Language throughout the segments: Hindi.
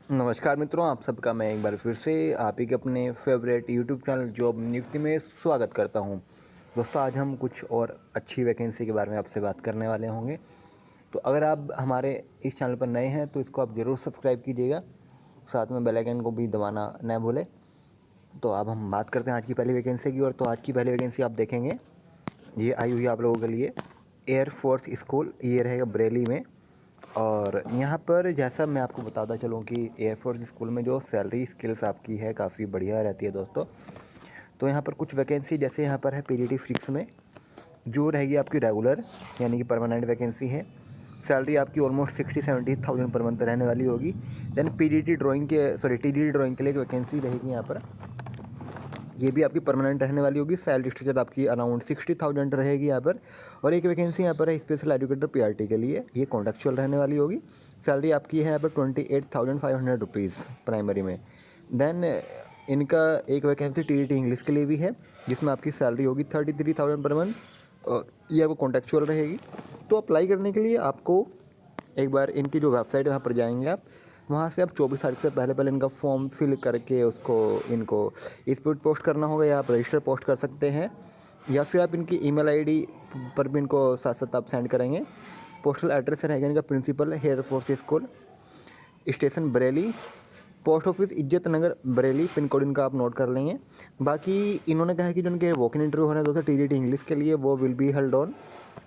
नमस्कार मित्रों, आप सबका मैं एक बार फिर से आप ही के अपने फेवरेट यूट्यूब चैनल जॉब नियुक्ति में स्वागत करता हूं। दोस्तों, आज हम कुछ और अच्छी वैकेंसी के बारे में आपसे बात करने वाले होंगे। तो अगर आप हमारे इस चैनल पर नए हैं तो इसको आप ज़रूर सब्सक्राइब कीजिएगा, साथ में बेल आइकन को भी दबाना न भूलें। तो अब हम बात करते हैं आज की पहली वैकेंसी की। और तो आज की पहली वैकेंसी आप देखेंगे, ये आई हुई है आप लोगों के लिए एयरफोर्स स्कूल, ये रहेगा बरेली में। और यहाँ पर जैसा मैं आपको बताता चलूँ कि एयरफोर्स स्कूल में जो सैलरी स्किल्स आपकी है काफ़ी बढ़िया रहती है दोस्तों। तो यहाँ पर कुछ वैकेंसी जैसे यहाँ पर है पीडीटी फिक्स में, जो रहेगी आपकी रेगुलर यानी कि परमानेंट वैकेंसी है। सैलरी आपकी ऑलमोस्ट 60-70 थाउजेंड पर मंथ रहने वाली होगी। देन टीडीडी ड्राइंग के लिए एक वैकेंसी रहेगी यहाँ पर, ये भी आपकी परमानेंट रहने वाली होगी। सैलरी स्ट्रक्चर आपकी अराउंड 60,000 रहेगी यहाँ पर। और एक वैकेंसी यहाँ पर है स्पेशल एजुकेटर पीआरटी के लिए, ये कॉन्ट्रेक्चुअल रहने वाली होगी। सैलरी आपकी है यहाँ पर 28,500 रुपीज़ प्राइमरी में। देन इनका एक वैकेंसी टीडीटी इंग्लिश के लिए भी है, जिसमें आपकी सैलरी होगी 33,000 पर मंथ, और ये आपको कॉन्ट्रेक्चुअल रहेगी। तो अप्लाई करने के लिए आपको एक बार इनकी जो वेबसाइट है वहाँ पर जाएंगे आप, वहाँ से आप 24 तारीख से पहले पहले इनका फॉर्म फिल करके उसको इनको इस पर पोस्ट करना होगा, या आप रजिस्टर पोस्ट कर सकते हैं, या फिर आप इनकी ईमेल आईडी पर भी इनको साथ साथ आप सेंड करेंगे। पोस्टल एड्रेस रहेगा इनका principal Air Force school, station Bareilly, post office Izzat Nagar Bareilly, pin code इनका आप नोट कर लेंगे। बाकी इन्होंने कहा है कि जो इनके वॉक इन इंटरव्यू हो रहे हैं दोस्तों टीडीटी इंग्लिश के लिए, वो will be held on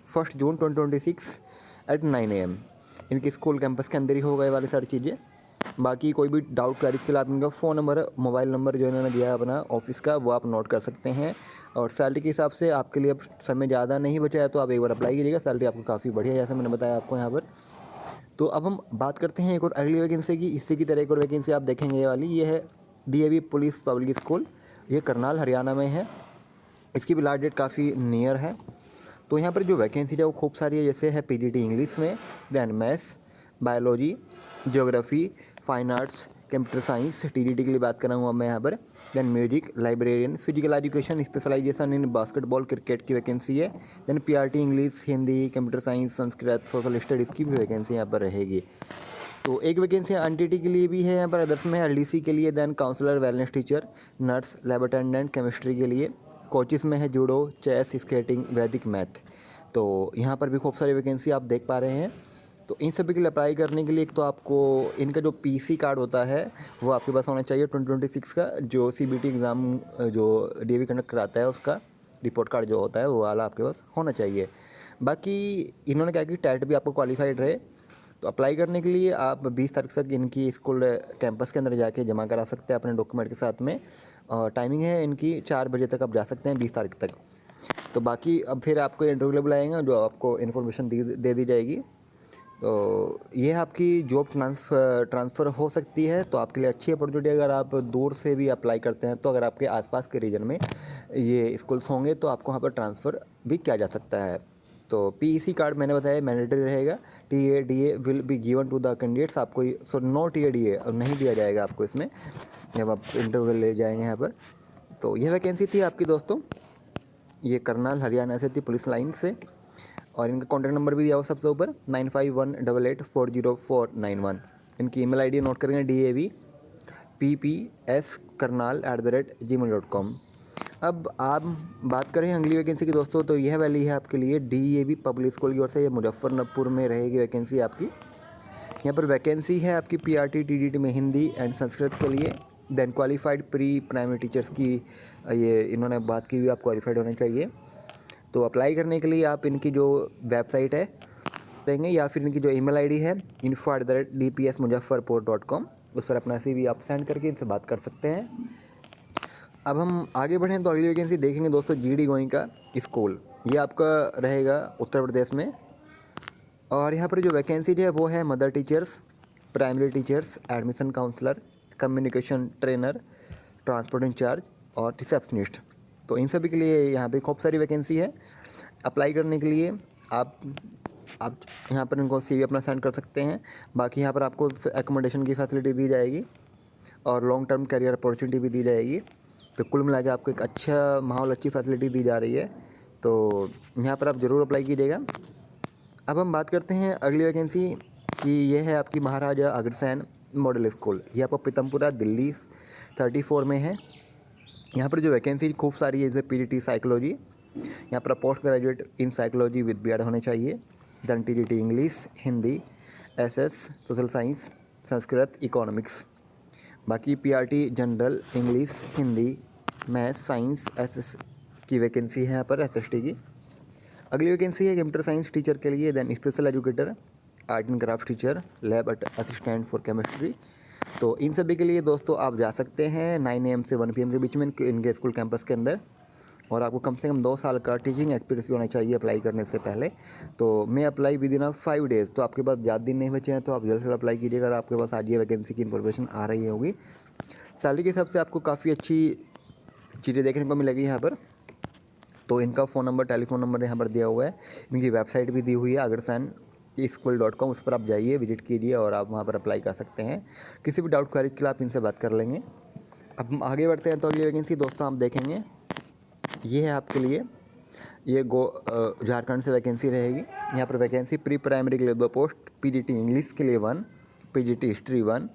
1 June 2026 at 9 AM। इनके स्कूल कैंपस के अंदर ही होगा ये वाली सारी चीज़ें। बाकी कोई भी डाउट क्लैरिफिकेशन के लिए आप इनका फ़ोन नंबर, मोबाइल नंबर जो इन्होंने दिया है अपना ऑफिस का, वो आप नोट कर सकते हैं। और सैलरी के हिसाब से आपके लिए अब समय ज़्यादा नहीं बचा है तो आप एक बार अप्लाई कीजिएगा, सैलरी आपको काफ़ी बढ़िया है जैसे मैंने बताया आपको यहाँ पर। तो अब हम बात करते हैं एक और अगली वैकेंसी की। इसी की तरह एक और वैकेंसी आप देखेंगे ये वाली, ये है डीएवी पुलिस पब्लिक स्कूल, ये करनाल हरियाणा में है। इसकी भी लास्ट डेट काफ़ी नियर है। तो यहाँ पर जो वैकेंसी है वो खूब सारी है, जैसे है पीजीटी इंग्लिश में, then maths, biology, geography, fine arts, computer science, TGT के लिए बात कर रहा हूँ अब मैं यहाँ पर। Then music, librarian, physical education, specialization in basketball cricket की वैकेंसी है। Then PRT English, Hindi, computer science, Sanskrit, social studies की भी वैकेंसी यहाँ पर रहेगी। तो एक वैकेंसी एनटीटी के लिए भी है यहाँ पर, अदर्स में है एलडीसी के लिए, then counsellor, wellness teacher, nurse, lab attendant, chemistry के लिए, कोचिस में है judo, chess, skating, Vedic math. तो यहाँ पर भी खूब सारी वैकेंसी आप देख पा रहे हैं। तो इन सभी के लिए अप्लाई करने के लिए एक तो आपको इनका जो पीसी कार्ड होता है वो आपके पास होना चाहिए 2026 का, जो सीबीटी एग्ज़ाम जो डीएवी कंडक्ट कराता है उसका रिपोर्ट कार्ड जो होता है वो वाला आपके पास होना चाहिए। बाकी इन्होंने कहा कि टेट भी आपको क्वालिफाइड रहे। तो अप्लाई करने के लिए आप 20 तारीख तक इनकी स्कूल कैंपस के अंदर जाके जमा करा सकते हैं अपने डॉक्यूमेंट के साथ में। और टाइमिंग है इनकी 4 बजे तक आप जा सकते हैं 20 तारीख तक। तो बाकी अब फिर आपको इंटरव्यू बुलाएंगे जो आपको इन्फॉर्मेशन दे दी जाएगी। तो ये आपकी जॉब ट्रांसफ़र हो सकती है, तो आपके लिए अच्छी अपॉर्चुनिटी। अगर आप दूर से भी अप्लाई करते हैं तो अगर आपके आसपास के रीजन में ये स्कूल्स होंगे तो आपको वहाँ पर ट्रांसफ़र भी किया जा सकता है। तो पीईसी कार्ड मैंने बताया मैंडेटरी रहेगा। TADA will be given to the candidates, आपको नो टीएडीए और नहीं दिया जाएगा आपको इसमें जब आप इंटरव्यू ले जाएंगे यहाँ पर। तो यह वैकेंसी थी आपकी दोस्तों, ये करनाल हरियाणा से थी पुलिस लाइन से। और इनका कॉन्टैक्ट नंबर भी दिया हुआ सबसे ऊपर 9518840491। इनकी ईमेल आईडी नोट करेंगे DAVPPS@gmail.com। अब आप बात करें अगली वैकेंसी की दोस्तों, तो यह वाली है आपके लिए डीएवी पब्लिक स्कूल की ओर से, ये मुजफ्फरपुर में रहेगी वैकेंसी आपकी। यहाँ पर वैकेंसी है आपकी पीआरटी टीडीटी में हिंदी एंड संस्कृत के लिए। Then qualified pre primary teachers की ये इन्होंने बात की हुई, आप क्वालिफाइड होने चाहिए। तो अप्लाई करने के लिए आप इनकी जो वेबसाइट है देंगे, या फिर इनकी जो ईमेल आईडी है info@dpsmuzaffarpur.com, उस पर अपना CV आप सेंड करके इनसे बात कर सकते हैं। अब हम आगे बढ़ें तो अगली वैकेंसी देखेंगे दोस्तों, जीडी गोइंका स्कूल, ये आपका रहेगा उत्तर प्रदेश में। और यहाँ पर जो वैकेंसी है वो है mother teachers, primary teachers, admission counsellor, communication trainer, transport in charge और रिसेप्शनिस्ट। तो इन सभी के लिए यहाँ पे खूब सारी वैकेंसी है। अप्लाई करने के लिए आप यहाँ पर इनको CV अपना सेंड कर सकते हैं। बाकी यहाँ पर आपको एकोमोडेशन की फैसिलिटी दी जाएगी और लॉन्ग टर्म करियर अपॉर्चुनिटी भी दी जाएगी। तो कुल मिला के आपको एक अच्छा माहौल, अच्छी फैसिलिटी दी जा रही है। तो यहाँ पर आप ज़रूर अप्लाई कीजिएगा। अब हम बात करते हैं अगली वैकेंसी की, ये है आपकी महाराजा अग्रसेन मॉडल स्कूल, ये आपको पीतमपुरा दिल्ली 34 में है। यहाँ पर जो वैकेंसी खूब सारी है, जैसे PGT साइकोलॉजी, यहाँ पर post graduate in psychology with BEd होने चाहिए। Then TGT English, Hindi, SS social science, Sanskrit, economics. बाकी PRT general, English, Hindi, maths, science, SS की वैकेंसी है यहाँ पर SST की। अगली वैकेंसी है कंप्यूटर साइंस टीचर के लिए, then special educator, art and craft teacher, lab assistant for chemistry. तो इन सभी के लिए दोस्तों आप जा सकते हैं 9 AM से 1 PM के बीच में इनके स्कूल कैंपस के अंदर, और आपको कम से कम 2 साल का टीचिंग एक्सपीरियंस भी होना चाहिए अप्लाई करने से पहले। तो मैं अप्लाई विद इन 5 डेज़, तो आपके पास ज़्यादा दिन नहीं बचे हैं, तो आप जल्द से जल्द अप्लाई कीजिएगा अगर आपके पास आज ये वैकेंसी की इन्फॉर्मेशन आ रही होगी। सैलरी के हिसाब से आपको काफ़ी अच्छी चीज़ें देखने को मिलेगी यहाँ पर। तो इनका फ़ोन नंबर, टेलीफोन नंबर यहाँ पर दिया हुआ है, इनकी वेबसाइट भी दी हुई है agrasen-school.com, उस पर आप जाइए, विजिट कीजिए और आप वहाँ पर अप्लाई कर सकते हैं। किसी भी डाउट क्वेरी के लिए आप इनसे बात कर लेंगे। अब हम आगे बढ़ते हैं, तो अगली वैकेंसी दोस्तों आप देखेंगे, ये है आपके लिए, ये झारखंड से वैकेंसी रहेगी। यहाँ पर वैकेंसी प्री प्राइमरी के लिए 2 पोस्ट, PGT इंग्लिश के लिए 1, PGT हिस्ट्री 1,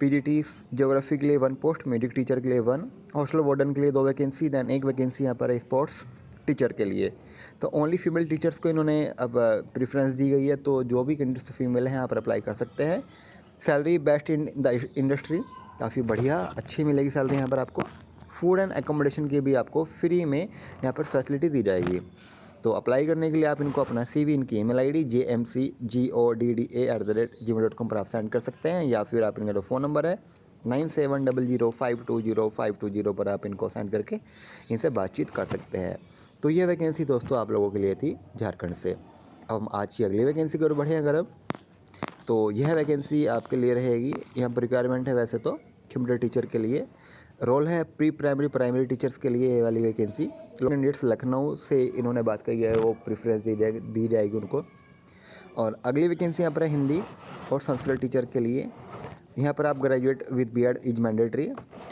PGT ज्योग्राफी के लिए 1 पोस्ट, म्यूजिक टीचर के लिए 1, हॉस्टल वार्डन के लिए 2 वैकेंसी, दैन 1 वैकेंसी यहाँ पर है स्पोर्ट्स टीचर के लिए। तो ओनली फीमेल टीचर्स को इन्होंने अब प्रेफरेंस दी गई है, तो जो भी कैंडिडेट्स फीमेल हैं यहाँ पर अप्लाई कर सकते हैं। Salary best in the industry, काफ़ी बढ़िया अच्छी मिलेगी सैलरी यहाँ पर आपको। फूड एंड एकोमोडेशन की भी आपको फ्री में यहाँ पर फैसिलिटी दी जाएगी। तो अप्लाई करने के लिए आप इनको अपना CV, इनकी ईमेल ID jmcgodda@gmail.com पर आप सेंड कर सकते हैं, या फिर आप इनका जो फ़ोन नंबर है 9700520520 पर आप इनको सेंड करके इनसे बातचीत कर सकते हैं। तो ये वैकेंसी दोस्तों आप लोगों के लिए थी झारखंड से। अब हम आज की अगली वैकेंसी की ओर बढ़े अगर अब, तो यह वैकेंसी आपके लिए रहेगी। यहाँ पर रिक्वायरमेंट है वैसे तो कंप्यूटर टीचर के लिए, रोल है प्री प्राइमरी टीचर्स के लिए ये वाली वैकेंसी। कैंडिडेट्स लखनऊ से इन्होंने बात कही है, वो प्रेफरेंस दी जाएगी उनको। और अगली वैकेंसी यहाँ पर है हिंदी और संस्कृत टीचर के लिए। यहाँ पर आप graduate with BEd is mandatory,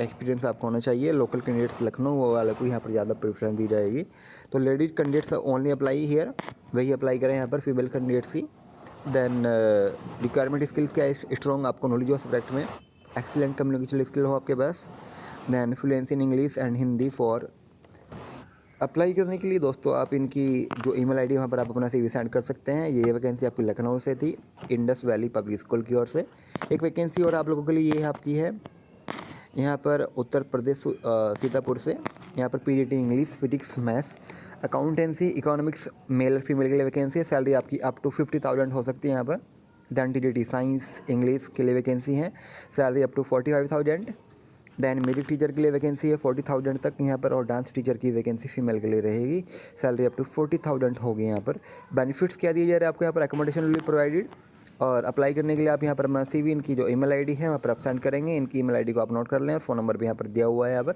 experience आपको होना चाहिए। लोकल कैंडिडेट्स लखनऊ वाले को यहाँ पर ज़्यादा प्रेफरेंस दी जाएगी। तो ladies candidates only apply here, वही अप्लाई करें यहाँ पर, फीमेल कैंडिडेट्स ही। देन रिक्वायरमेंट स्किल्स क्या है, स्ट्रॉन्ग आपको नॉलेज हो सब्जेक्ट में, एक्सीलेंट कम्युनिकेशन स्किल हो आपके पास, then fluency in English and Hindi. For apply करने के लिए दोस्तों आप इनकी जो ईमेल ID वहाँ पर आप अपना CV सेंड कर सकते हैं। ये वैकेंसी आपकी लखनऊ से थी, इंडस वैली पब्लिक स्कूल की ओर से। एक वैकेंसी और आप लोगों के लिए ये आपकी है यहाँ पर उत्तर प्रदेश सीतापुर से। यहाँ पर PGT English, physics, maths, accountancy, economics, male और फीमेल के लिए वैकेंसी है। सैलरी आपकी अप टू 50,000 हो सकती है यहाँ पर। दैन TGT साइंस इंग्लिश के लिए वैकेंसी है, salary up to 45,000। Then music teacher के लिए वैकेंसी है 40,000 तक यहाँ पर, और डांस टीचर की वैकेंसी फीमेल के लिए रहेगी, सैलरी अप टू 40,000 होगी यहाँ पर। बेनिफिट्स क्या दिए जा रहे हैं आपको यहाँ पर, एकोमोडेशन विल बी प्रोवाइडेड। और अप्लाई करने के लिए आप यहाँ पर अपना CV, इनकी जो ईमेल ID है वहाँ पर आप सेंड करेंगे। इनकी ईमेल ID को आप नोट कर लें, और फ़ोन नंबर भी यहाँ पर दिया हुआ है यहाँ पर।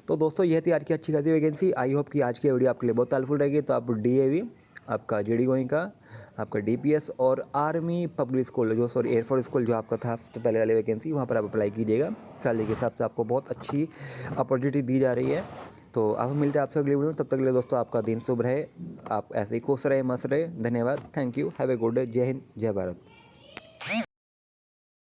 तो दोस्तों यह थी आज की अच्छी खासी वैकेंसी। आई होप कि आज की वीडियो आपके लिए बहुत हेल्पफुल रहेगी। तो आप DAV, आपका GD गोइंका, आपका DPS और आर्मी पब्लिक स्कूल जो एयरफोर्स स्कूल जो आपका था तो पहले वाली वैकेंसी, वहाँ पर आप अप्लाई कीजिएगा। सैलरी के हिसाब से आपको बहुत अच्छी अपॉर्चुनिटी दी जा रही है। तो अब मिलते हैं आपसे अगली वीडियो में, तब तक के लिए दोस्तों आपका दिन शुभ रहे, आप ऐसे ही खुश रहे, मस्त रहे। धन्यवाद, thank you, have a good day. जय हिंद, जय भारत।